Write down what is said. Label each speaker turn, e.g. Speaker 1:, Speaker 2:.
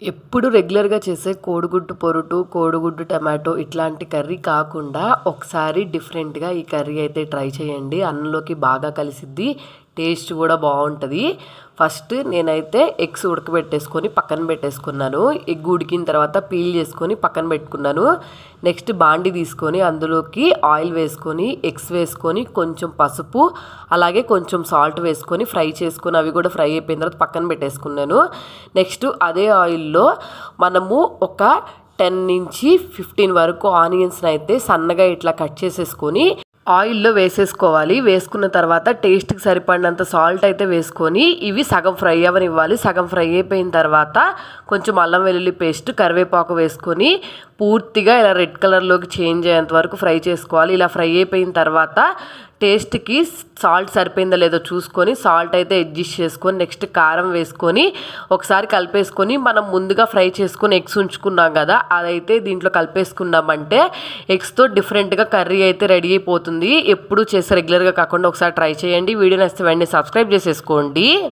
Speaker 1: ఎప్పుడు రెగ్యులర్‌గా చేసే కోడిగుడ్డు పొరుటు, కోడిగుడ్డు టమాటో ఇట్లాంటి కర్రీ కాకుండా ఒకసారి డిఫరెంట్‌గా ఈ కర్రీ అయితే ట్రై చేయండి. అన్నంలోకి బాగా కలిసిద్ది. టేస్ట్ కూడా బావుంటది. ఫస్ట్ నేనైతే ఎగ్స్ ఉడకబెట్టేసుకొని పక్కన పెట్టేసుకున్నాను. ఎగ్ ఉడికిన తర్వాత పీల్ చేసుకొని పక్కన పెట్టుకున్నాను. నెక్స్ట్ బాండి తీసుకొని అందులోకి ఆయిల్ వేసుకొని ఎగ్స్ వేసుకొని కొంచెం పసుపు అలాగే కొంచెం సాల్ట్ వేసుకొని ఫ్రై చేసుకొని అవి కూడా ఫ్రై అయిపోయిన తర్వాత పక్కన పెట్టేసుకున్నాను. నెక్స్ట్ అదే ఆయిల్లో మనము ఒక 10 నుంచి 15 వరకు ఆనియన్స్ని అయితే సన్నగా ఇట్లా కట్ చేసేసుకొని ఆయిల్లో వేసేసుకోవాలి. వేసుకున్న తర్వాత టేస్ట్కి సరిపడినంత సాల్ట్ అయితే వేసుకొని ఇవి సగం ఫ్రై అవ్వనివ్వాలి. సగం ఫ్రై అయిపోయిన తర్వాత కొంచెం అల్లం వెల్లుల్లి పేస్ట్ కరివేపాకు వేసుకొని పూర్తిగా ఇలా రెడ్ కలర్లోకి చేంజ్ అయ్యేంత వరకు ఫ్రై చేసుకోవాలి. ఇలా ఫ్రై అయిపోయిన తర్వాత టేస్ట్కి సాల్ట్ సరిపోయిందో లేదో చూసుకొని సాల్ట్ అయితే అడ్జస్ట్ చేసుకొని నెక్స్ట్ కారం వేసుకొని ఒకసారి కలిపేసుకొని మనం ముందుగా ఫ్రై చేసుకొని ఎగ్స్ ఉంచుకున్నాం కదా, అదైతే దీంట్లో కలిపేసుకున్నామంటే ఎగ్స్తో డిఫరెంట్గా కర్రీ అయితే రెడీ అయిపోతుంది. ఎప్పుడు చేస్తే రెగ్యులర్గా కాకుండా ఒకసారి ట్రై చేయండి. వీడియో నచ్చితే వెంటనే సబ్స్క్రైబ్ చేసేసుకోండి.